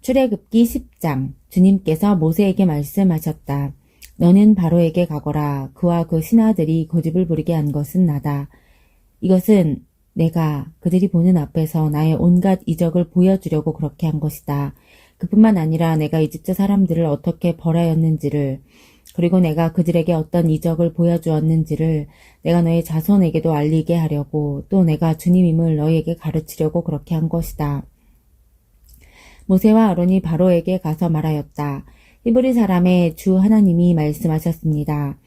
출애굽기 10장. 주님께서 모세에게 말씀하셨다. 너는 바로에게 가거라. 그와 그 신하들이 고집을 부리게 한 것은 나다. 이것은 내가 그들이 보는 앞에서 나의 온갖 이적을 보여주려고 그렇게 한 것이다. 그뿐만 아니라 내가 이집트 사람들을 어떻게 벌하였는지를, 그리고 내가 그들에게 어떤 이적을 보여주었는지를 내가 너의 자손에게도 알리게 하려고, 또 내가 주님임을 너희에게 가르치려고 그렇게 한 것이다. 모세와 아론이 바로에게 가서 말하였다. 히브리 사람의 주 하나님이 말씀하셨습니다.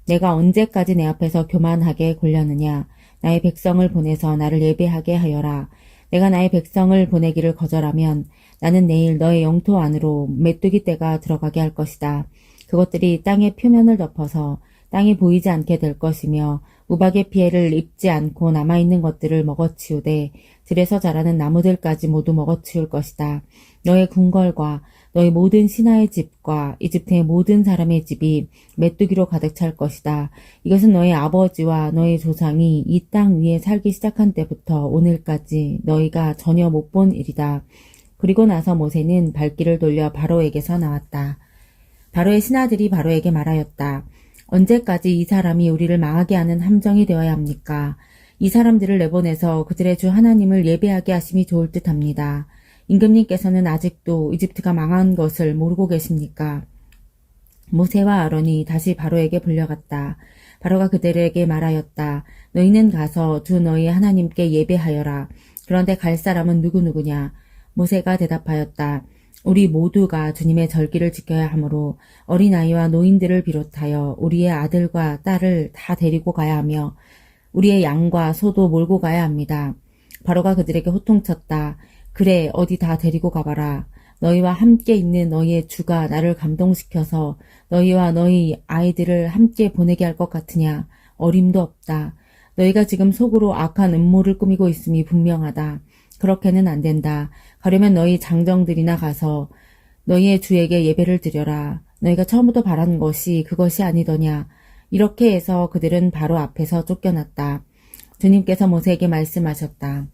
내가 언제까지 내 앞에서 교만하게 굴려느냐. 나의 백성을 보내서 나를 예배하게 하여라. 내가 나의 백성을 보내기를 거절하면 나는 내일 너의 영토 안으로 메뚜기 떼가 들어가게 할 것이다. 그것들이 땅의 표면을 덮어서 땅이 보이지 않게 될 것이며 우박의 피해를 입지 않고 남아있는 것들을 먹어치우되 들에서 자라는 나무들까지 모두 먹어치울 것이다. 너의 궁궐과 너의 모든 신하의 집과 이집트의 모든 사람의 집이 메뚜기로 가득 찰 것이다. 이것은 너의 아버지와 너의 조상이 이 땅 위에 살기 시작한 때부터 오늘까지 너희가 전혀 못 본 일이다. 그리고 나서 모세는 발길을 돌려 바로에게서 나왔다. 바로의 신하들이 바로에게 말하였다. 언제까지 이 사람이 우리를 망하게 하는 함정이 되어야 합니까? 이 사람들을 내보내서 그들의 주 하나님을 예배하게 하심이 좋을 듯합니다. 임금님께서는 아직도 이집트가 망한 것을 모르고 계십니까? 모세와 아론이 다시 바로에게 불려갔다. 바로가 그들에게 말하였다. 너희는 가서 주 너희 하나님께 예배하여라. 그런데 갈 사람은 누구누구냐? 모세가 대답하였다. 우리 모두가 주님의 절기를 지켜야 하므로 어린아이와 노인들을 비롯하여 우리의 아들과 딸을 다 데리고 가야 하며 우리의 양과 소도 몰고 가야 합니다. 바로가 그들에게 호통쳤다. 그래, 어디 다 데리고 가봐라. 너희와 함께 있는 너희의 주가 나를 감동시켜서 너희와 너희 아이들을 함께 보내게 할 것 같으냐? 어림도 없다. 너희가 지금 속으로 악한 음모를 꾸미고 있음이 분명하다. 그렇게는 안 된다. 가려면 너희 장정들이나 가서 너희의 주에게 예배를 드려라. 너희가 처음부터 바라는 것이 그것이 아니더냐. 이렇게 해서 그들은 바로 앞에서 쫓겨났다. 주님께서 모세에게 말씀하셨다.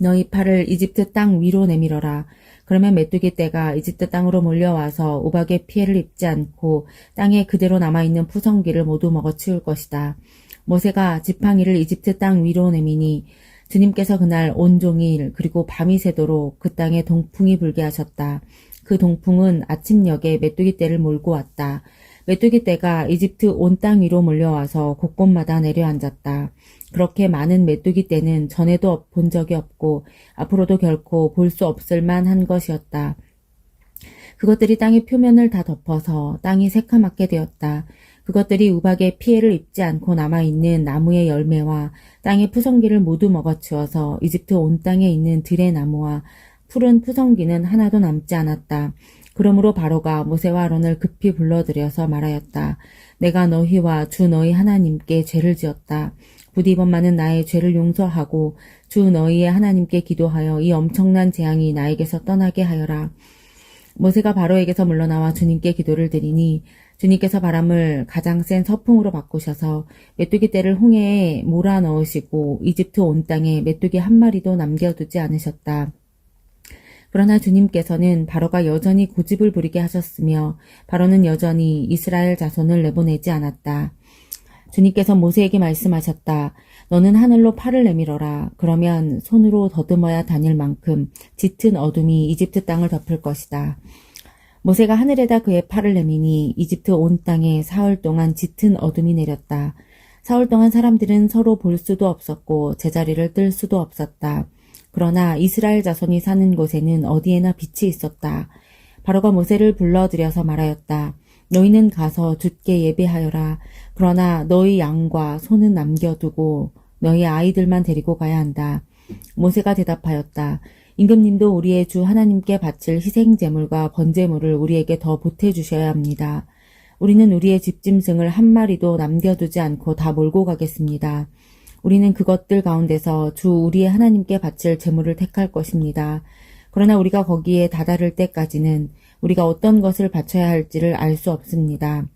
너희 팔을 이집트 땅 위로 내밀어라. 그러면 메뚜기 떼가 이집트 땅으로 몰려와서 우박의 피해를 입지 않고 땅에 그대로 남아있는 푸성기를 모두 먹어치울 것이다. 모세가 지팡이를 이집트 땅 위로 내미니 주님께서 그날 온종일 그리고 밤이 새도록 그 땅에 동풍이 불게 하셨다. 그 동풍은 아침녘에 메뚜기 떼를 몰고 왔다. 메뚜기 떼가 이집트 온 땅 위로 몰려와서 곳곳마다 내려앉았다. 그렇게 많은 메뚜기 떼는 전에도 본 적이 없고 앞으로도 결코 볼 수 없을 만한 것이었다. 그것들이 땅의 표면을 다 덮어서 땅이 새카맣게 되었다. 그것들이 우박의 피해를 입지 않고 남아있는 나무의 열매와 땅의 푸성기를 모두 먹어치워서 이집트 온 땅에 있는 들의 나무와 푸른 푸성기는 하나도 남지 않았다. 그러므로 바로가 모세와 아론을 급히 불러들여서 말하였다. 내가 너희와 주 너희 하나님께 죄를 지었다. 부디 이번만은 나의 죄를 용서하고 주 너희의 하나님께 기도하여 이 엄청난 재앙이 나에게서 떠나게 하여라. 모세가 바로에게서 물러나와 주님께 기도를 드리니 주님께서 바람을 가장 센 서풍으로 바꾸셔서 메뚜기 떼를 홍해에 몰아넣으시고 이집트 온 땅에 메뚜기 한 마리도 남겨두지 않으셨다. 그러나 주님께서는 바로가 여전히 고집을 부리게 하셨으며 바로는 여전히 이스라엘 자손을 내보내지 않았다. 주님께서 모세에게 말씀하셨다. 너는 하늘로 팔을 내밀어라. 그러면 손으로 더듬어야 다닐 만큼 짙은 어둠이 이집트 땅을 덮을 것이다. 모세가 하늘에다 그의 팔을 내미니 이집트 온 땅에 사흘 동안 짙은 어둠이 내렸다. 사흘 동안 사람들은 서로 볼 수도 없었고 제자리를 뜰 수도 없었다. 그러나 이스라엘 자손이 사는 곳에는 어디에나 빛이 있었다. 바로가 모세를 불러들여서 말하였다. 너희는 가서 주께 예배하여라. 그러나 너희 양과 소는 남겨두고 너희 아이들만 데리고 가야 한다. 모세가 대답하였다. 임금님도 우리의 주 하나님께 바칠 희생제물과 번제물을 우리에게 더 보태주셔야 합니다. 우리는 우리의 집짐승을 한 마리도 남겨두지 않고 다 몰고 가겠습니다. 우리는 그것들 가운데서 주 우리의 하나님께 바칠 제물을 택할 것입니다. 그러나 우리가 거기에 다다를 때까지는 우리가 어떤 것을 바쳐야 할지를 알 수 없습니다.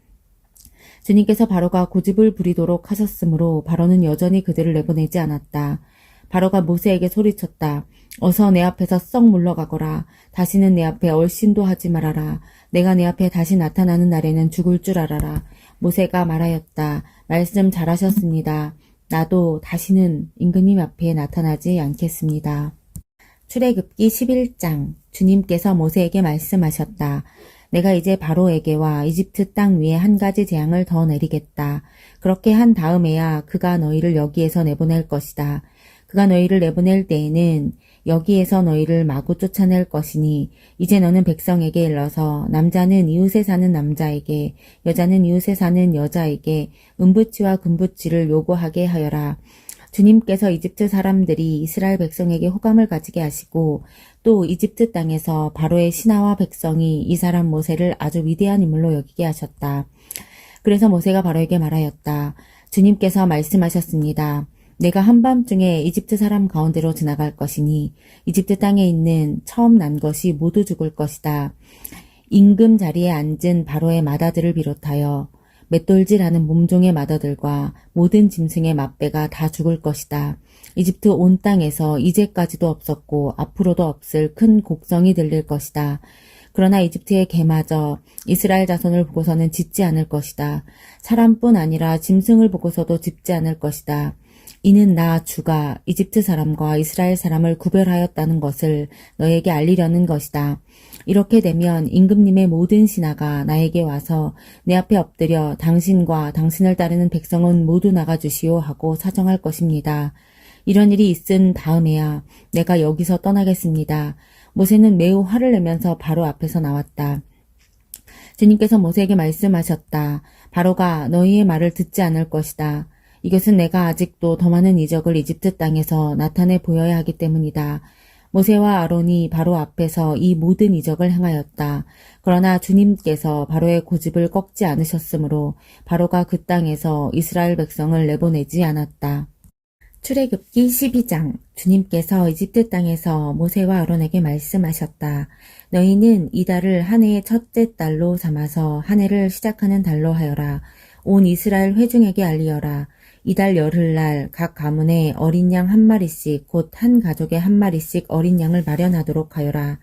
주님께서 바로가 고집을 부리도록 하셨으므로 바로는 여전히 그들을 내보내지 않았다. 바로가 모세에게 소리쳤다. 어서 내 앞에서 썩 물러가거라. 다시는 내 앞에 얼씬도 하지 말아라. 내가 내 앞에 다시 나타나는 날에는 죽을 줄 알아라. 모세가 말하였다. 말씀 잘하셨습니다. 나도 다시는 임금님 앞에 나타나지 않겠습니다. 출애굽기 11장. 주님께서 모세에게 말씀하셨다. 내가 이제 바로에게와 이집트 땅 위에 한 가지 재앙을 더 내리겠다. 그렇게 한 다음에야 그가 너희를 여기에서 내보낼 것이다. 그가 너희를 내보낼 때에는 여기에서 너희를 마구 쫓아낼 것이니 이제 너는 백성에게 일러서 남자는 이웃에 사는 남자에게 여자는 이웃에 사는 여자에게 은부치와 금부치를 요구하게 하여라. 주님께서 이집트 사람들이 이스라엘 백성에게 호감을 가지게 하시고 또 이집트 땅에서 바로의 신하와 백성이 이 사람 모세를 아주 위대한 인물로 여기게 하셨다. 그래서 모세가 바로에게 말하였다. 주님께서 말씀하셨습니다. 내가 한밤중에 이집트 사람 가운데로 지나갈 것이니 이집트 땅에 있는 처음 난 것이 모두 죽을 것이다. 임금 자리에 앉은 바로의 마다들을 비롯하여 맷돌질하는 몸종의 마다들과 모든 짐승의 맏배가 다 죽을 것이다. 이집트 온 땅에서 이제까지도 없었고 앞으로도 없을 큰 곡성이 들릴 것이다. 그러나 이집트의 개마저 이스라엘 자손을 보고서는 짖지 않을 것이다. 사람뿐 아니라 짐승을 보고서도 짖지 않을 것이다. 이는 나 주가 이집트 사람과 이스라엘 사람을 구별하였다는 것을 너에게 알리려는 것이다. 이렇게 되면 임금님의 모든 신하가 나에게 와서 내 앞에 엎드려 당신과 당신을 따르는 백성은 모두 나가주시오 하고 사정할 것입니다. 이런 일이 있은 다음에야 내가 여기서 떠나겠습니다. 모세는 매우 화를 내면서 바로 앞에서 나왔다. 주님께서 모세에게 말씀하셨다. 바로가 너희의 말을 듣지 않을 것이다. 이것은 내가 아직도 더 많은 이적을 이집트 땅에서 나타내 보여야 하기 때문이다. 모세와 아론이 바로 앞에서 이 모든 이적을 행하였다. 그러나 주님께서 바로의 고집을 꺾지 않으셨으므로 바로가 그 땅에서 이스라엘 백성을 내보내지 않았다. 출애굽기 12장. 주님께서 이집트 땅에서 모세와 아론에게 말씀하셨다. 너희는 이 달을 한 해의 첫째 달로 삼아서 한 해를 시작하는 달로 하여라. 온 이스라엘 회중에게 알리어라. 이달 열흘날 각 가문에 어린 양 한 마리씩 곧 한 가족에 한 마리씩 어린 양을 마련하도록 하여라.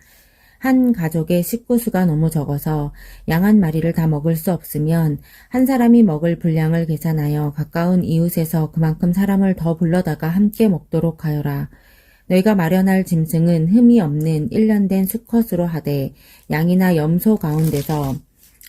한 가족의 식구수가 너무 적어서 양 한 마리를 다 먹을 수 없으면 한 사람이 먹을 분량을 계산하여 가까운 이웃에서 그만큼 사람을 더 불러다가 함께 먹도록 하여라. 너희가 마련할 짐승은 흠이 없는 1년 된 수컷으로 하되 양이나 염소 가운데서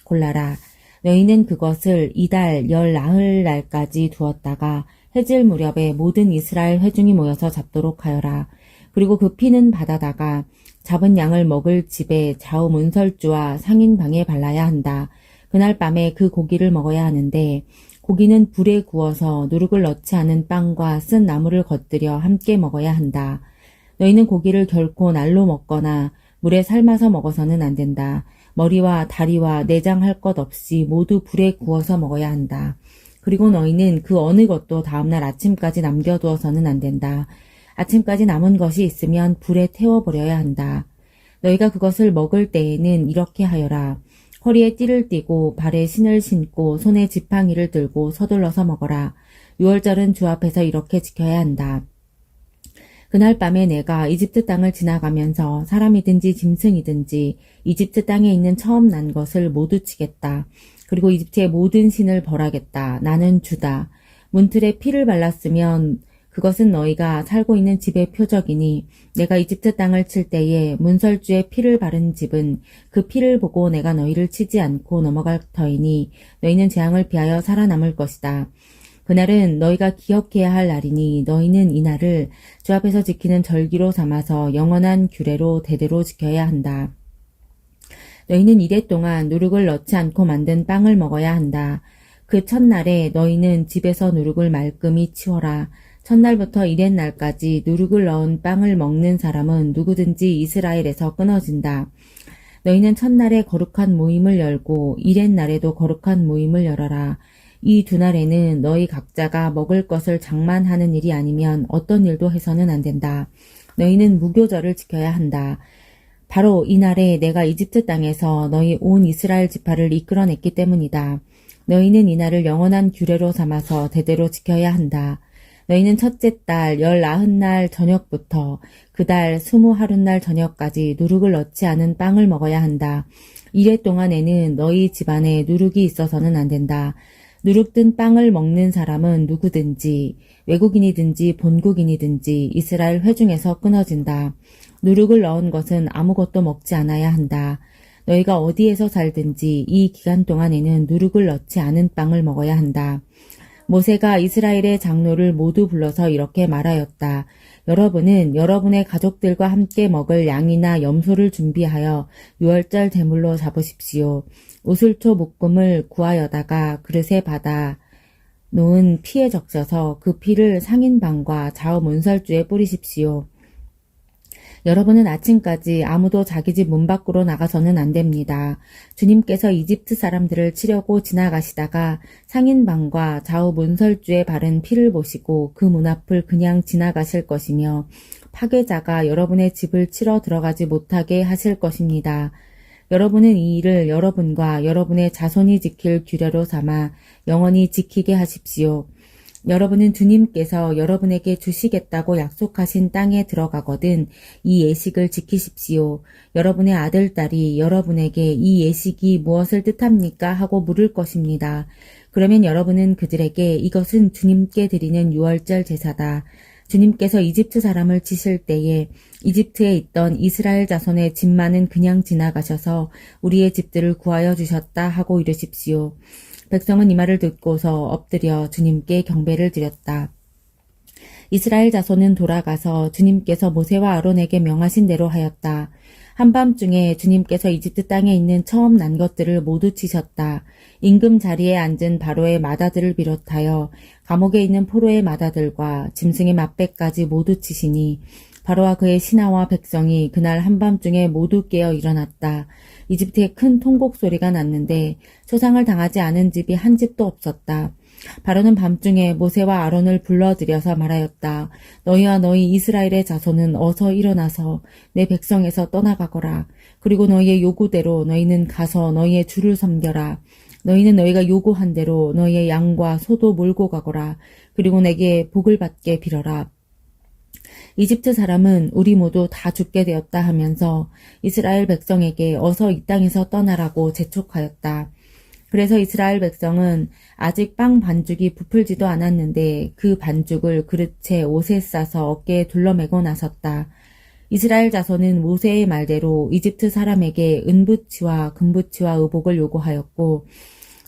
골라라. 너희는 그것을 이달 열 나흘날까지 두었다가 해질 무렵에 모든 이스라엘 회중이 모여서 잡도록 하여라. 그리고 그 피는 받아다가 잡은 양을 먹을 집의 좌우 문설주와 상인방에 발라야 한다. 그날 밤에 그 고기를 먹어야 하는데 고기는 불에 구워서 누룩을 넣지 않은 빵과 쓴 나물을 곁들여 함께 먹어야 한다. 너희는 고기를 결코 날로 먹거나 물에 삶아서 먹어서는 안 된다. 머리와 다리와 내장 할 것 없이 모두 불에 구워서 먹어야 한다. 그리고 너희는 그 어느 것도 다음날 아침까지 남겨두어서는 안 된다. 아침까지 남은 것이 있으면 불에 태워버려야 한다. 너희가 그것을 먹을 때에는 이렇게 하여라. 허리에 띠를 띠고 발에 신을 신고 손에 지팡이를 들고 서둘러서 먹어라. 유월절은 주 앞에서 이렇게 지켜야 한다. 그날 밤에 내가 이집트 땅을 지나가면서 사람이든지 짐승이든지 이집트 땅에 있는 처음 난 것을 모두 치겠다. 그리고 이집트의 모든 신을 벌하겠다. 나는 주다. 문틀에 피를 발랐으면 그것은 너희가 살고 있는 집의 표적이니 내가 이집트 땅을 칠 때에 문설주에 피를 바른 집은 그 피를 보고 내가 너희를 치지 않고 넘어갈 터이니 너희는 재앙을 피하여 살아남을 것이다. 그날은 너희가 기억해야 할 날이니 너희는 이 날을 주 앞에서 지키는 절기로 삼아서 영원한 규례로 대대로 지켜야 한다. 너희는 이래 동안 누룩을 넣지 않고 만든 빵을 먹어야 한다. 그 첫날에 너희는 집에서 누룩을 말끔히 치워라. 첫날부터 이렛 날까지 누룩을 넣은 빵을 먹는 사람은 누구든지 이스라엘에서 끊어진다. 너희는 첫날에 거룩한 모임을 열고 이렛 날에도 거룩한 모임을 열어라. 이 두 날에는 너희 각자가 먹을 것을 장만하는 일이 아니면 어떤 일도 해서는 안 된다. 너희는 무교절을 지켜야 한다. 바로 이 날에 내가 이집트 땅에서 너희 온 이스라엘 지파를 이끌어냈기 때문이다. 너희는 이 날을 영원한 규례로 삼아서 대대로 지켜야 한다. 너희는 첫째 달 19날 저녁부터 그 달 20하룻날 저녁까지 누룩을 넣지 않은 빵을 먹어야 한다. 이래 동안에는 너희 집안에 누룩이 있어서는 안 된다. 누룩 든 빵을 먹는 사람은 누구든지 외국인이든지 본국인이든지 이스라엘 회중에서 끊어진다. 누룩을 넣은 것은 아무것도 먹지 않아야 한다. 너희가 어디에서 살든지 이 기간 동안에는 누룩을 넣지 않은 빵을 먹어야 한다. 모세가 이스라엘의 장로를 모두 불러서 이렇게 말하였다. 여러분은 여러분의 가족들과 함께 먹을 양이나 염소를 준비하여 유월절 제물로 잡으십시오. 우슬초 묶음을 구하여다가 그릇에 받아 놓은 피에 적셔서 그 피를 상인방과 좌우 문설주에 뿌리십시오. 여러분은 아침까지 아무도 자기 집 문 밖으로 나가서는 안 됩니다. 주님께서 이집트 사람들을 치려고 지나가시다가 상인방과 좌우 문설주에 바른 피를 보시고 그 문 앞을 그냥 지나가실 것이며 파괴자가 여러분의 집을 치러 들어가지 못하게 하실 것입니다. 여러분은 이 일을 여러분과 여러분의 자손이 지킬 규례로 삼아 영원히 지키게 하십시오. 여러분은 주님께서 여러분에게 주시겠다고 약속하신 땅에 들어가거든 이 예식을 지키십시오. 여러분의 아들, 딸이 여러분에게 이 예식이 무엇을 뜻합니까? 하고 물을 것입니다. 그러면 여러분은 그들에게 이것은 주님께 드리는 유월절 제사다. 주님께서 이집트 사람을 치실 때에 이집트에 있던 이스라엘 자손의 집만은 그냥 지나가셔서 우리의 집들을 구하여 주셨다 하고 이르십시오. 백성은 이 말을 듣고서 엎드려 주님께 경배를 드렸다. 이스라엘 자손은 돌아가서 주님께서 모세와 아론에게 명하신 대로 하였다. 한밤중에 주님께서 이집트 땅에 있는 처음 난 것들을 모두 치셨다. 임금 자리에 앉은 바로의 마다들을 비롯하여 감옥에 있는 포로의 마다들과 짐승의 맏배까지 모두 치시니 바로와 그의 신하와 백성이 그날 한밤중에 모두 깨어 일어났다. 이집트에 큰 통곡 소리가 났는데 초상을 당하지 않은 집이 한 집도 없었다. 바로는 밤중에 모세와 아론을 불러들여서 말하였다. 너희와 너희 이스라엘의 자손은 어서 일어나서 내 백성에서 떠나가거라. 그리고 너희의 요구대로 너희는 가서 너희의 주를 섬겨라. 너희는 너희가 요구한 대로 너희의 양과 소도 몰고 가거라. 그리고 내게 복을 받게 빌어라. 이집트 사람은 우리 모두 다 죽게 되었다 하면서 이스라엘 백성에게 어서 이 땅에서 떠나라고 재촉하였다. 그래서 이스라엘 백성은 아직 빵 반죽이 부풀지도 않았는데 그 반죽을 그릇에 옷에 싸서 어깨에 둘러매고 나섰다. 이스라엘 자손은 모세의 말대로 이집트 사람에게 은부치와 금부치와 의복을 요구하였고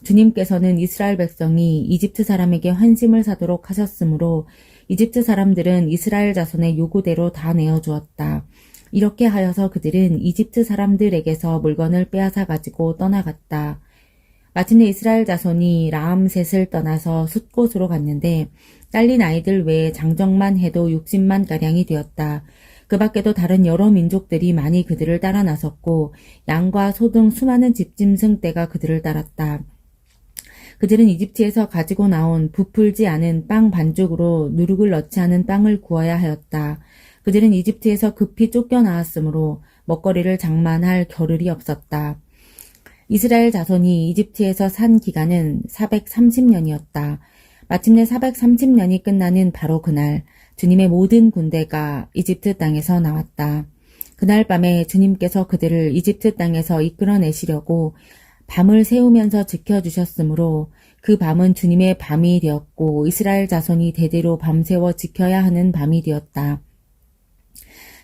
주님께서는 이스라엘 백성이 이집트 사람에게 환심을 사도록 하셨으므로 이집트 사람들은 이스라엘 자손의 요구대로 다 내어주었다. 이렇게 하여서 그들은 이집트 사람들에게서 물건을 빼앗아 가지고 떠나갔다. 마침내 이스라엘 자손이 라암셋을 떠나서 숫곳으로 갔는데 딸린 아이들 외에 장정만 해도 60만 가량이 되었다. 그 밖에도 다른 여러 민족들이 많이 그들을 따라 나섰고 양과 소 등 수많은 집짐승 떼가 그들을 따랐다. 그들은 이집트에서 가지고 나온 부풀지 않은 빵 반죽으로 누룩을 넣지 않은 빵을 구워야 하였다. 그들은 이집트에서 급히 쫓겨나왔으므로 먹거리를 장만할 겨를이 없었다. 이스라엘 자손이 이집트에서 산 기간은 430년이었다. 마침내 430년이 끝나는 바로 그날 주님의 모든 군대가 이집트 땅에서 나왔다. 그날 밤에 주님께서 그들을 이집트 땅에서 이끌어내시려고 밤을 새우면서 지켜주셨으므로 그 밤은 주님의 밤이 되었고 이스라엘 자손이 대대로 밤새워 지켜야 하는 밤이 되었다.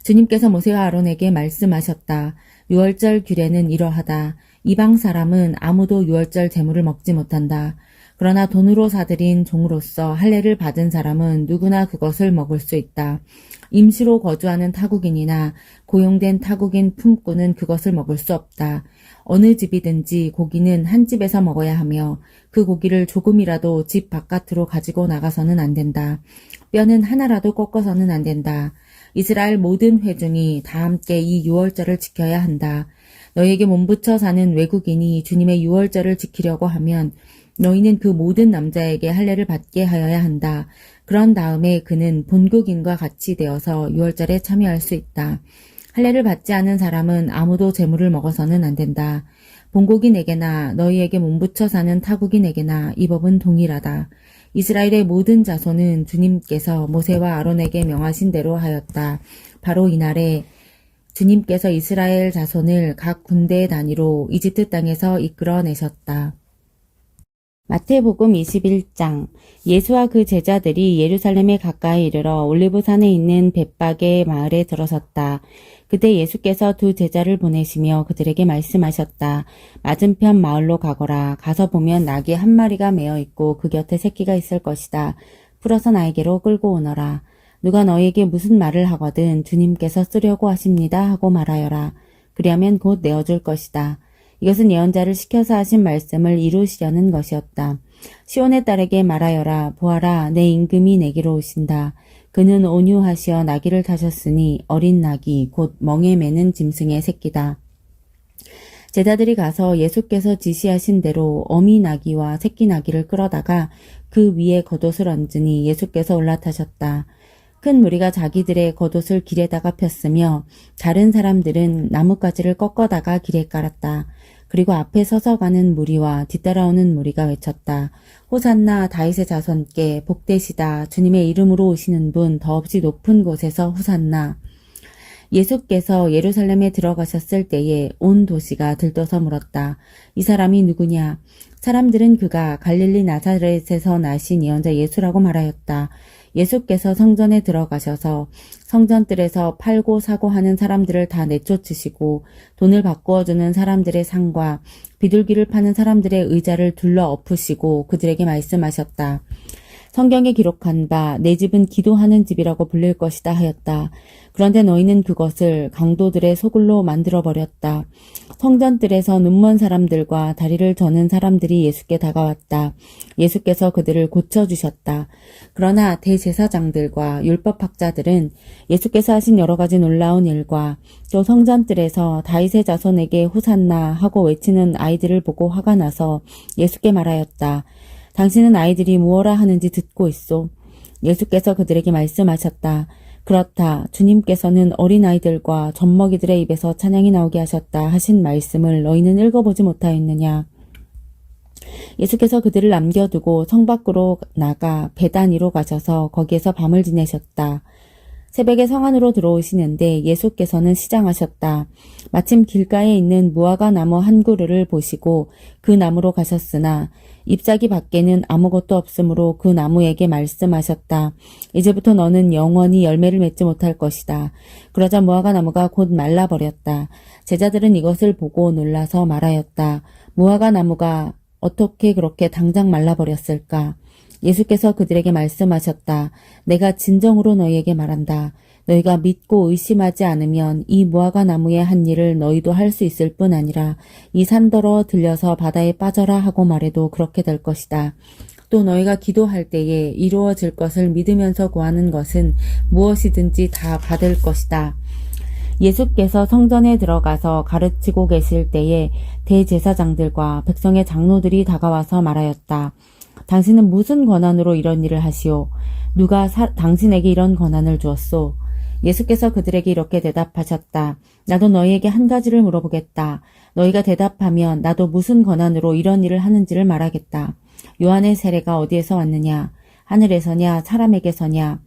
주님께서 모세와 아론에게 말씀하셨다. 유월절 규례는 이러하다. 이방 사람은 아무도 유월절 제물을 먹지 못한다. 그러나 돈으로 사들인 종으로서 할례를 받은 사람은 누구나 그것을 먹을 수 있다. 임시로 거주하는 타국인이나 고용된 타국인 품꾼은 그것을 먹을 수 없다. 어느 집이든지 고기는 한 집에서 먹어야 하며 그 고기를 조금이라도 집 바깥으로 가지고 나가서는 안 된다. 뼈는 하나라도 꺾어서는 안 된다. 이스라엘 모든 회중이 다 함께 이 유월절을 지켜야 한다. 너희에게 몸부쳐 사는 외국인이 주님의 유월절을 지키려고 하면 너희는 그 모든 남자에게 할례를 받게 하여야 한다. 그런 다음에 그는 본국인과 같이 되어서 유월절에 참여할 수 있다. 할례를 받지 않은 사람은 아무도 제물을 먹어서는 안 된다. 본국인에게나 너희에게 몸부쳐 사는 타국인에게나 이 법은 동일하다. 이스라엘의 모든 자손은 주님께서 모세와 아론에게 명하신 대로 하였다. 바로 이날에 주님께서 이스라엘 자손을 각 군대 단위로 이집트 땅에서 이끌어내셨다. 마태복음 21장. 예수와 그 제자들이 예루살렘에 가까이 이르러 올리브산에 있는 벳박의 마을에 들어섰다. 그때 예수께서 두 제자를 보내시며 그들에게 말씀하셨다. 맞은편 마을로 가거라. 가서 보면 낙이 한 마리가 매어 있고 그 곁에 새끼가 있을 것이다. 풀어서 나에게로 끌고 오너라. 누가 너희에게 무슨 말을 하거든 주님께서 쓰려고 하십니다 하고 말하여라. 그리하면 곧 내어줄 것이다. 이것은 예언자를 시켜서 하신 말씀을 이루시려는 것이었다. 시온의 딸에게 말하여라. 보아라, 내 임금이 내게로 오신다. 그는 온유하시어 나귀를 타셨으니 어린 나귀 곧 멍에 매는 짐승의 새끼다. 제자들이 가서 예수께서 지시하신 대로 어미 나귀와 새끼 나귀를 끌어다가 그 위에 겉옷을 얹으니 예수께서 올라타셨다. 큰 무리가 자기들의 겉옷을 길에다가 폈으며 다른 사람들은 나뭇가지를 꺾어다가 길에 깔았다. 그리고 앞에 서서 가는 무리와 뒤따라오는 무리가 외쳤다. 호산나 다윗의 자손께 복되시다. 주님의 이름으로 오시는 분 더없이 높은 곳에서 호산나. 예수께서 예루살렘에 들어가셨을 때에 온 도시가 들떠서 물었다. 이 사람이 누구냐? 사람들은 그가 갈릴리 나사렛에서 나신 예언자 예수라고 말하였다. 예수께서 성전에 들어가셔서 성전뜰에서 팔고 사고 하는 사람들을 다 내쫓으시고 돈을 바꾸어주는 사람들의 상과 비둘기를 파는 사람들의 의자를 둘러 엎으시고 그들에게 말씀하셨다. 성경에 기록한 바 내 집은 기도하는 집이라고 불릴 것이다 하였다. 그런데 너희는 그것을 강도들의 소굴로 만들어버렸다. 성전뜰에서 눈먼 사람들과 다리를 저는 사람들이 예수께 다가왔다. 예수께서 그들을 고쳐주셨다. 그러나 대제사장들과 율법학자들은 예수께서 하신 여러 가지 놀라운 일과 또 성전뜰에서 다윗의 자손에게 호산나 하고 외치는 아이들을 보고 화가 나서 예수께 말하였다. 당신은 아이들이 무엇라 하는지 듣고 있소. 예수께서 그들에게 말씀하셨다. 그렇다. 주님께서는 어린아이들과 젖먹이들의 입에서 찬양이 나오게 하셨다 하신 말씀을 너희는 읽어보지 못하였느냐. 예수께서 그들을 남겨두고 성 밖으로 나가 베다니로 가셔서 거기에서 밤을 지내셨다. 새벽에 성 안으로 들어오시는데 예수께서는 시장하셨다. 마침 길가에 있는 무화과 나무 한 그루를 보시고 그 나무로 가셨으나 잎사귀 밖에는 아무것도 없으므로 그 나무에게 말씀하셨다. 이제부터 너는 영원히 열매를 맺지 못할 것이다. 그러자 무화과 나무가 곧 말라버렸다. 제자들은 이것을 보고 놀라서 말하였다. 무화과 나무가 어떻게 그렇게 당장 말라버렸을까? 예수께서 그들에게 말씀하셨다. 내가 진정으로 너희에게 말한다. 너희가 믿고 의심하지 않으면 이 무화과 나무의 한 일을 너희도 할 수 있을 뿐 아니라 이 산더러 들려서 바다에 빠져라 하고 말해도 그렇게 될 것이다. 또 너희가 기도할 때에 이루어질 것을 믿으면서 구하는 것은 무엇이든지 다 받을 것이다. 예수께서 성전에 들어가서 가르치고 계실 때에 대제사장들과 백성의 장로들이 다가와서 말하였다. 당신은 무슨 권한으로 이런 일을 하시오? 누가 당신에게 이런 권한을 주었소? 예수께서 그들에게 이렇게 대답하셨다. 나도 너희에게 한 가지를 물어보겠다. 너희가 대답하면 나도 무슨 권한으로 이런 일을 하는지를 말하겠다. 요한의 세례가 어디에서 왔느냐? 하늘에서냐? 사람에게서냐?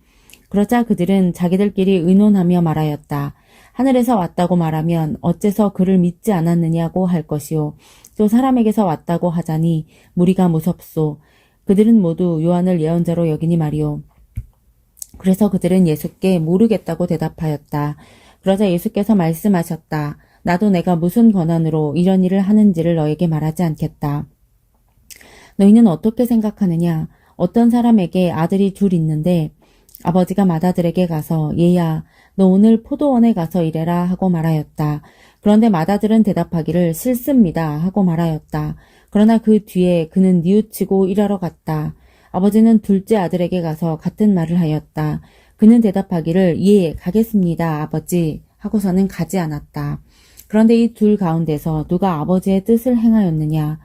그러자 그들은 자기들끼리 의논하며 말하였다. 하늘에서 왔다고 말하면 어째서 그를 믿지 않았느냐고 할 것이요. 또 사람에게서 왔다고 하자니 무리가 무섭소. 그들은 모두 요한을 예언자로 여기니 말이오. 그래서 그들은 예수께 모르겠다고 대답하였다. 그러자 예수께서 말씀하셨다. 나도 내가 무슨 권한으로 이런 일을 하는지를 너에게 말하지 않겠다. 너희는 어떻게 생각하느냐? 어떤 사람에게 아들이 둘 있는데 아버지가 맏아들에게 가서 얘야 너 오늘 포도원에 가서 일해라 하고 말하였다. 그런데 맏아들은 대답하기를 싫습니다 하고 말하였다. 그러나 그 뒤에 그는 뉘우치고 일하러 갔다. 아버지는 둘째 아들에게 가서 같은 말을 하였다. 그는 대답하기를 예 가겠습니다 아버지 하고서는 가지 않았다. 그런데 이 둘 가운데서 누가 아버지의 뜻을 행하였느냐?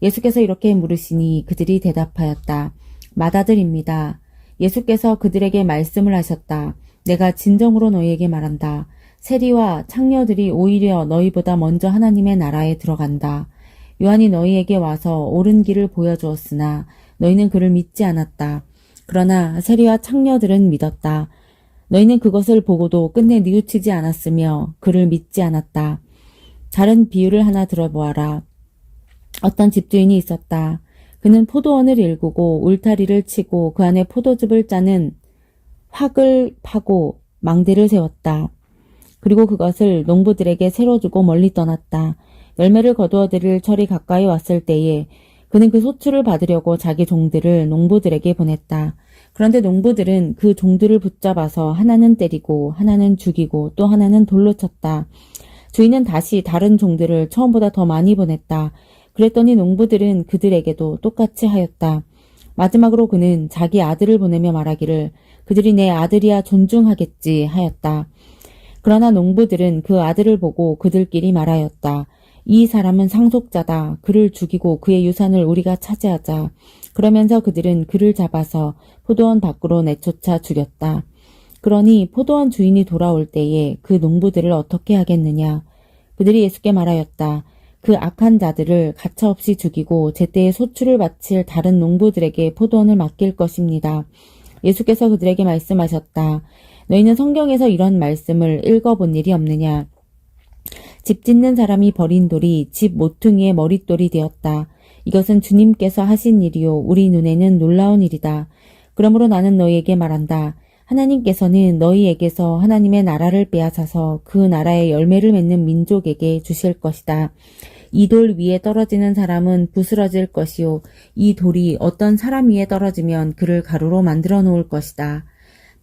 예수께서 이렇게 물으시니 그들이 대답하였다. 맏아들입니다. 예수께서 그들에게 말씀을 하셨다. 내가 진정으로 너희에게 말한다. 세리와 창녀들이 오히려 너희보다 먼저 하나님의 나라에 들어간다. 요한이 너희에게 와서 옳은 길을 보여주었으나 너희는 그를 믿지 않았다. 그러나 세리와 창녀들은 믿었다. 너희는 그것을 보고도 끝내 뉘우치지 않았으며 그를 믿지 않았다. 다른 비유를 하나 들어보아라. 어떤 집주인이 있었다. 그는 포도원을 일구고 울타리를 치고 그 안에 포도즙을 짜는 확을 파고 망대를 세웠다. 그리고 그것을 농부들에게 새로 주고 멀리 떠났다. 열매를 거두어 들일 철이 가까이 왔을 때에 그는 그 소출을 받으려고 자기 종들을 농부들에게 보냈다. 그런데 농부들은 그 종들을 붙잡아서 하나는 때리고 하나는 죽이고 또 하나는 돌로 쳤다. 주인은 다시 다른 종들을 처음보다 더 많이 보냈다. 그랬더니 농부들은 그들에게도 똑같이 하였다. 마지막으로 그는 자기 아들을 보내며 말하기를 그들이 내 아들이야 존중하겠지 하였다. 그러나 농부들은 그 아들을 보고 그들끼리 말하였다. 이 사람은 상속자다. 그를 죽이고 그의 유산을 우리가 차지하자. 그러면서 그들은 그를 잡아서 포도원 밖으로 내쫓아 죽였다. 그러니 포도원 주인이 돌아올 때에 그 농부들을 어떻게 하겠느냐. 그들이 예수께 말하였다. 그 악한 자들을 가차없이 죽이고 제때에 소출을 바칠 다른 농부들에게 포도원을 맡길 것입니다. 예수께서 그들에게 말씀하셨다. 너희는 성경에서 이런 말씀을 읽어본 일이 없느냐. 집 짓는 사람이 버린 돌이 집 모퉁이의 머릿돌이 되었다. 이것은 주님께서 하신 일이요 우리 눈에는 놀라운 일이다. 그러므로 나는 너희에게 말한다. 하나님께서는 너희에게서 하나님의 나라를 빼앗아서 그 나라의 열매를 맺는 민족에게 주실 것이다. 이 돌 위에 떨어지는 사람은 부스러질 것이요 이 돌이 어떤 사람 위에 떨어지면 그를 가루로 만들어 놓을 것이다.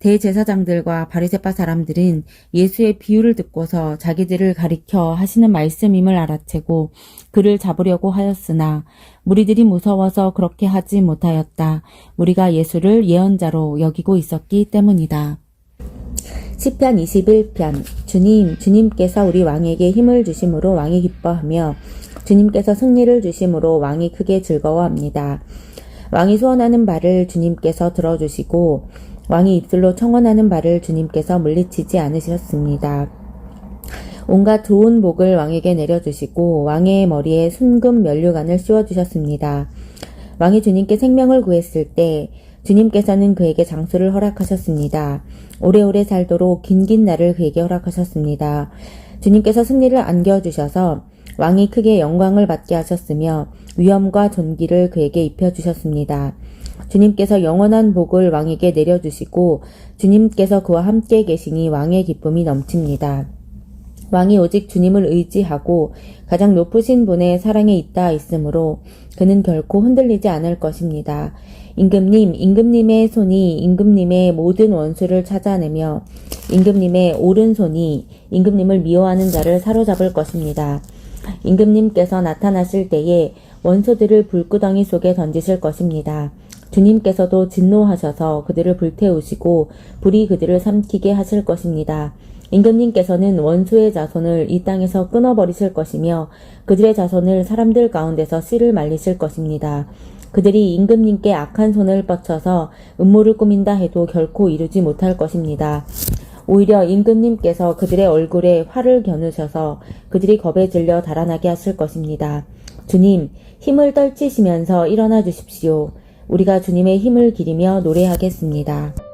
대제사장들과 바리새파 사람들은 예수의 비유를 듣고서 자기들을 가리켜 하시는 말씀임을 알아채고 그를 잡으려고 하였으나 무리들이 무서워서 그렇게 하지 못하였다. 무리가 예수를 예언자로 여기고 있었기 때문이다. 시편 21편 주님께서 우리 왕에게 힘을 주심으로 왕이 기뻐하며 주님께서 승리를 주심으로 왕이 크게 즐거워합니다. 왕이 소원하는 바를 주님께서 들어주시고 왕이 입술로 청언하는 바를 주님께서 물리치지 않으셨습니다. 온갖 좋은 복을 왕에게 내려주시고 왕의 머리에 순금 면류관을 씌워주셨습니다. 왕이 주님께 생명을 구했을 때 주님께서는 그에게 장수를 허락하셨습니다. 오래오래 살도록 긴긴 날을 그에게 허락하셨습니다. 주님께서 승리를 안겨주셔서 왕이 크게 영광을 받게 하셨으며 위엄과 존귀를 그에게 입혀주셨습니다. 주님께서 영원한 복을 왕에게 내려주시고 주님께서 그와 함께 계시니 왕의 기쁨이 넘칩니다. 왕이 오직 주님을 의지하고 가장 높으신 분의 사랑에 있다 있으므로 그는 결코 흔들리지 않을 것입니다. 임금님의 손이 임금님의 모든 원수를 찾아내며 임금님의 오른손이 임금님을 미워하는 자를 사로잡을 것입니다. 임금님께서 나타나실 때에 원수들을 불구덩이 속에 던지실 것입니다. 주님께서도 진노하셔서 그들을 불태우시고 불이 그들을 삼키게 하실 것입니다. 임금님께서는 원수의 자손을 이 땅에서 끊어버리실 것이며 그들의 자손을 사람들 가운데서 씨를 말리실 것입니다. 그들이 임금님께 악한 손을 뻗쳐서 음모를 꾸민다 해도 결코 이루지 못할 것입니다. 오히려 임금님께서 그들의 얼굴에 활을 겨누셔서 그들이 겁에 질려 달아나게 하실 것입니다. 주님, 힘을 떨치시면서 일어나 주십시오. 우리가 주님의 힘을 기리며 노래하겠습니다.